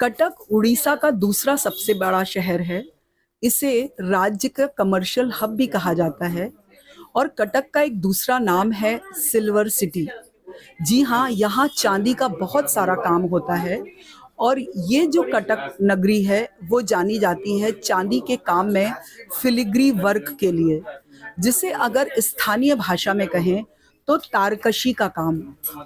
कटक उड़ीसा का दूसरा सबसे बड़ा शहर है। इसे राज्य का कमर्शियल हब भी कहा जाता है और कटक का एक दूसरा नाम है सिल्वर सिटी। जी हाँ, यहाँ चांदी का बहुत सारा काम होता है और ये जो कटक नगरी है वो जानी जाती है चांदी के काम में फिलिग्री वर्क के लिए, जिसे अगर स्थानीय भाषा में कहें तो तारकशी का काम।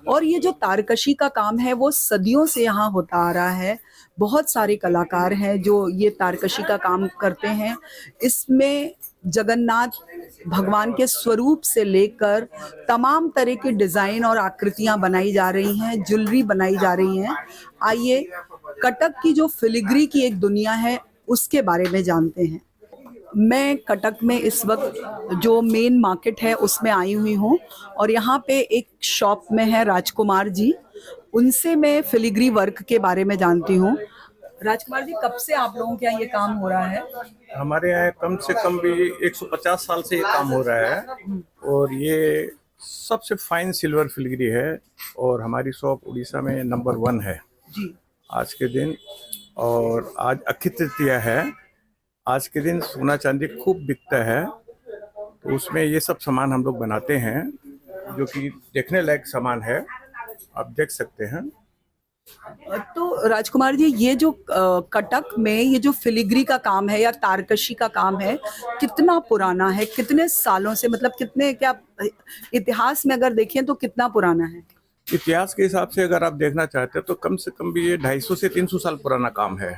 और ये जो तारकशी का काम है वो सदियों से यहाँ होता आ रहा है। बहुत सारे कलाकार हैं जो ये तारकशी का काम करते हैं। इसमें जगन्नाथ भगवान के स्वरूप से लेकर तमाम तरह के डिजाइन और आकृतियां बनाई जा रही हैं, ज्वेलरी बनाई जा रही हैं। आइए कटक की जो फिलिग्री की एक दुनिया है उसके बारे में जानते हैं। मैं कटक में इस वक्त जो मेन मार्केट है उसमें आई हुई हूँ और यहाँ पे एक शॉप में है राजकुमार जी। उनसे मैं फिलिग्री वर्क के बारे में जानती हूँ। राजकुमार जी, कब से आप लोगों के यहाँ ये काम हो रहा है? हमारे यहाँ कम से कम भी 150 साल से ये काम हो रहा है और ये सबसे फाइन सिल्वर फिलिग्री है और हमारी शॉप उड़ीसा में नंबर 1 है जी। आज के दिन। और आज अक्षय तृतीया है। आज के दिन सोना चांदी खूब बिकता है, तो उसमें ये सब सामान हम लोग बनाते हैं जो कि देखने लायक सामान है, आप देख सकते हैं। तो राजकुमार जी, ये जो कटक में ये जो फिलिग्री का काम है या तारकशी का काम है, कितना पुराना है? कितने सालों से, मतलब कितने, क्या इतिहास में अगर देखें तो कितना पुराना है? इतिहास के हिसाब से अगर आप देखना चाहते हैं तो कम से कम भी ये 250 से 300 साल पुराना काम है।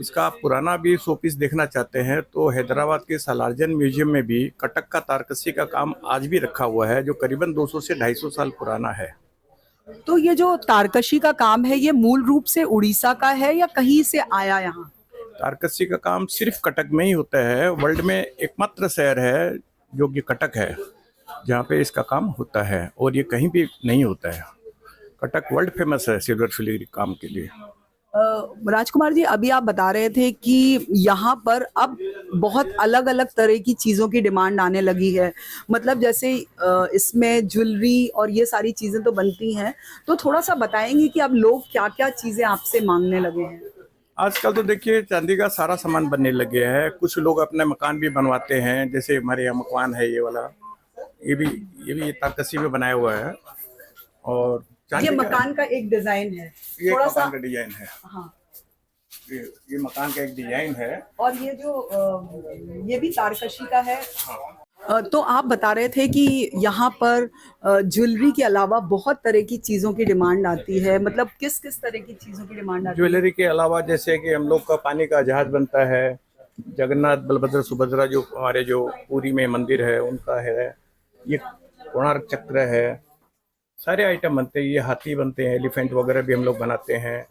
इसका आप पुराना भी शोपीस देखना चाहते हैं तो हैदराबाद के सालारजंग म्यूजियम में भी कटक का तारकशी का काम आज भी रखा हुआ है, जो करीबन 200 से 250 साल पुराना है। तो ये जो तारकशी का काम है ये मूल रूप से उड़ीसा का है या कहीं से आया यहाँ? तारकशी का काम सिर्फ कटक में ही होता है। वर्ल्ड में एकमात्र शहर है जो कि कटक है जहाँ पे इसका काम होता है और ये कहीं भी नहीं होता है। कटक वर्ल्ड फेमस है सिल्वर फिलिग्री काम के लिए। राजकुमार जी, अभी आप बता रहे थे कि यहाँ पर अब बहुत अलग अलग तरह की चीज़ों की डिमांड आने लगी है। मतलब जैसे इसमें ज्वेलरी और ये सारी चीज़ें तो बनती हैं, तो थोड़ा सा बताएंगे कि अब लोग क्या क्या चीज़ें आपसे मांगने लगे हैं? आजकल तो देखिए चांदी का सारा सामान बनने लगे हैं। कुछ लोग अपने मकान भी बनवाते हैं, जैसे हमारे यहाँ मकान है ये वाला, ये भी तारकशी में बनाया हुआ है। और ये मकान का एक डिजाइन है, ये थोड़ा सा मकान का डिजाइन है। हाँ। ये मकान का एक डिजाइन है और ये जो ये भी तारकशी का है। तो आप बता रहे थे कि यहाँ पर ज्वेलरी के अलावा बहुत तरह की चीज़ों की डिमांड आती है। मतलब किस किस तरह की चीज़ों की डिमांड आती है? ज्वेलरी के अलावा जैसे कि हम लोग का पानी का जहाज बनता है, जगन्नाथ बलभद्र सुभद्रा जो हमारे जो पुरी में मंदिर है उनका है, ये कोणार्क चक्र है, सारे आइटम बनते हैं। ये हाथी बनते हैं, एलिफेंट वगैरह भी हम लोग बनाते हैं।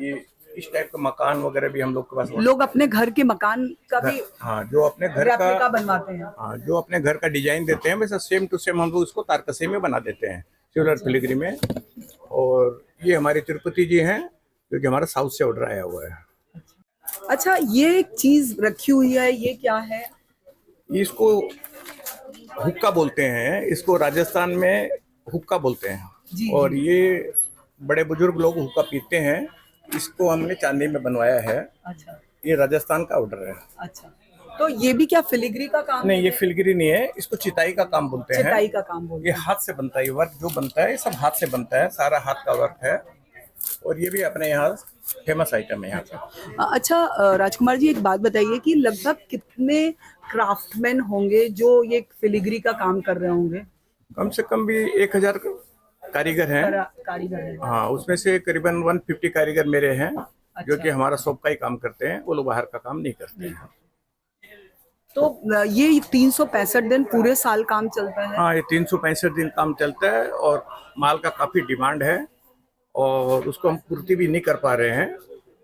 ये इस टाइप का मकान वगैरह भी हम लोग के पास। लोग अपने घर के मकान का भी हाँ, जो अपने घर रेप्लिका बनवाते हैं। हाँ, जो अपने घर का डिजाइन देते हैं वैसा सेम टू सेम हम लोग उसको तारकशी में बना देते हैं सिल्वर फिलिग्री में। और ये हमारे तिरुपति जी हैं जो कि हमारा साउथ से ऑर्डर आया हुआ है। अच्छा, ये एक चीज रखी हुई है, ये क्या है? इसको हुक्का बोलते हैं, इसको राजस्थान में हुक्का बोलते हैं। और ये बड़े बुजुर्ग लोग हुक्का पीते हैं। इसको हमने चांदी में बनवाया है। अच्छा। ये राजस्थान का ऑर्डर है। अच्छा, तो ये भी क्या फिलिग्री का काम नहीं, है? ये फिलिग्री नहीं है, इसको चिताई का काम बोलते हैं। चिताई का काम बोलते ये हाथ से बनता है। ये वर्क जो बनता है ये सब हाथ से बनता है, सारा हाथ का वर्क है। और ये भी अपने यहाँ फेमस आइटम है यहाँ का। अच्छा राजकुमार जी, एक बात बताइए कि लगभग कितने क्राफ्टमैन होंगे जो ये फिलिग्री का काम कर रहे होंगे? कम से कम भी 1000 कारीगर हैं। कारीगर हैं। हाँ, उसमें से करीबन 150 कारीगर मेरे हैं। अच्छा। जो कि हमारा शॉप का ही काम करते हैं, वो लोग बाहर का काम नहीं करते हैं। तो ये 365 दिन पूरे साल काम चलता है? हाँ, ये 365 दिन काम चलता है और माल का काफ़ी डिमांड है और उसको हम पूर्ति भी नहीं कर पा रहे हैं,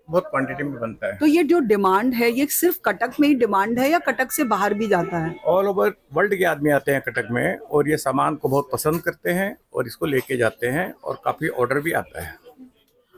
बहुत क्वांटिटी में बनता है। तो ये जो डिमांड है ये सिर्फ कटक में ही डिमांड है या कटक से बाहर भी जाता है? ऑल ओवर वर्ल्ड के आदमी आते हैं कटक में और ये सामान को बहुत पसंद करते हैं और इसको लेके जाते हैं और काफ़ी ऑर्डर भी आता है।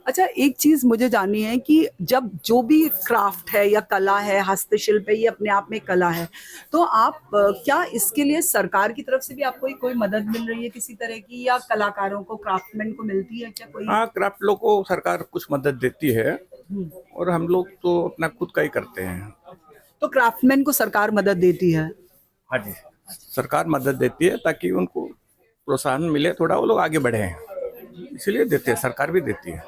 अच्छा, एक चीज मुझे जाननी है कि जब जो भी क्राफ्ट है या कला है, हस्तशिल्प है, ये अपने आप में कला है, तो आप क्या इसके लिए सरकार की तरफ से भी आपको कोई मदद मिल रही है किसी तरह की, या कलाकारों को, क्राफ्टमैन को मिलती है क्या कोई? हाँ, क्राफ्ट लोग को सरकार कुछ मदद देती है और हम लोग तो अपना खुद का ही करते हैं। तो क्राफ्टमैन को सरकार मदद देती है? हाँ जी, सरकार मदद देती है ताकि उनको प्रोत्साहन मिले, थोड़ा वो लोग आगे बढ़े, इसलिए देते हैं, सरकार भी देती है।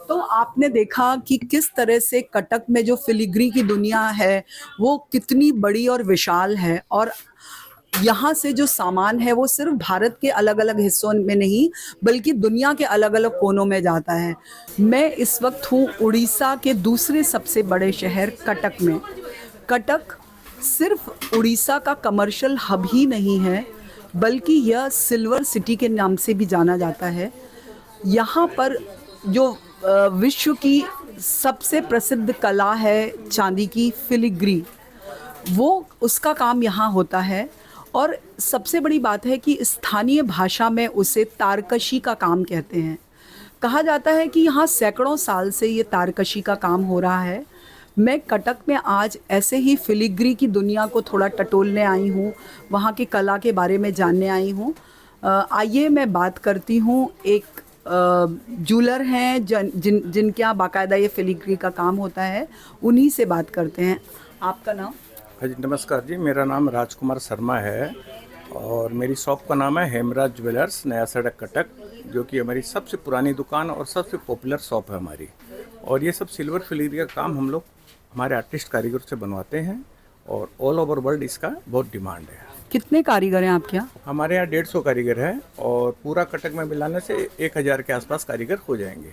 तो आपने देखा कि किस तरह से कटक में जो फिलिग्री की दुनिया है वो कितनी बड़ी और विशाल है, और यहाँ से जो सामान है वो सिर्फ भारत के अलग अलग हिस्सों में नहीं बल्कि दुनिया के अलग अलग कोनों में जाता है। मैं इस वक्त हूँ उड़ीसा के दूसरे सबसे बड़े शहर कटक में। कटक सिर्फ उड़ीसा का कमर्शियल हब ही नहीं है बल्कि यह सिल्वर सिटी के नाम से भी जाना जाता है। यहाँ पर जो विश्व की सबसे प्रसिद्ध कला है चांदी की फिलिग्री, वो उसका काम यहाँ होता है। और सबसे बड़ी बात है कि स्थानीय भाषा में उसे तारकशी का काम कहते हैं। कहा जाता है कि यहाँ सैकड़ों साल से ये तारकशी का काम हो रहा है। मैं कटक में आज ऐसे ही फिलिग्री की दुनिया को थोड़ा टटोलने आई हूँ, वहाँ की कला के बारे में जानने आई हूँ। आइए मैं बात करती हूँ, एक जूलर हैं जिनके यहाँ बाकायदा ये फिलिग्री का काम होता है, उन्हीं से बात करते हैं। आपका नाम? हाँ जी, नमस्कार जी, मेरा नाम राजकुमार शर्मा है और मेरी शॉप का नाम है हेमराज ज्वेलर्स, नया सड़क कटक, जो कि हमारी सबसे पुरानी दुकान और सबसे पॉपुलर शॉप है हमारी। और ये सब सिल्वर फिलिग्री का काम हम लोग हमारे आर्टिस्ट कारीगर से बनवाते हैं और ऑल ओवर वर्ल्ड इसका बहुत डिमांड है। कितने कारीगर हैं आपके यहाँ? हमारे यहाँ 150 कारीगर है और पूरा कटक में मिलाने से 1000 के आसपास कारीगर हो जाएंगे।